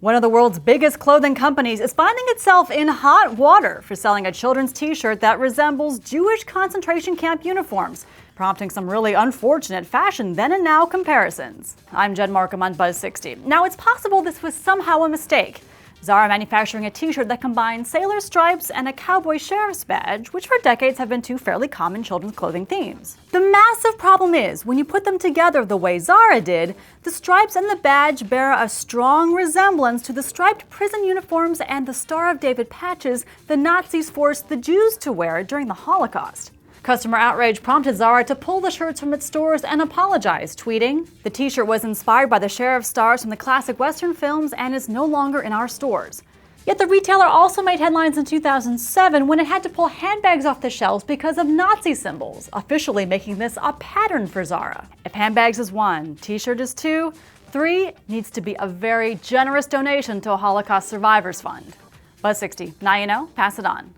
One of the world's biggest clothing companies is finding itself in hot water for selling a children's t-shirt that resembles Jewish concentration camp uniforms, prompting some really unfortunate fashion then and now comparisons. I'm Markham on Buzz 60. Now, it's possible this was somehow a mistake. Zara manufacturing a t-shirt that combines sailor stripes and a cowboy sheriff's badge, which for decades have been two fairly common children's clothing themes. The massive problem is, when you put them together the way Zara did, the stripes and the badge bear a strong resemblance to the striped prison uniforms and the Star of David patches the Nazis forced the Jews to wear during the Holocaust. Customer outrage prompted Zara to pull the shirts from its stores and apologize, tweeting, "The t-shirt was inspired by the sheriff stars from the classic Western films and is no longer in our stores." Yet the retailer also made headlines in 2007 when it had to pull handbags off the shelves because of Nazi symbols, officially making this a pattern for Zara. If handbags is 1, t-shirt is 2, 3 needs to be a very generous donation to a Holocaust survivors fund. Buzz 60. Now you know, pass it on.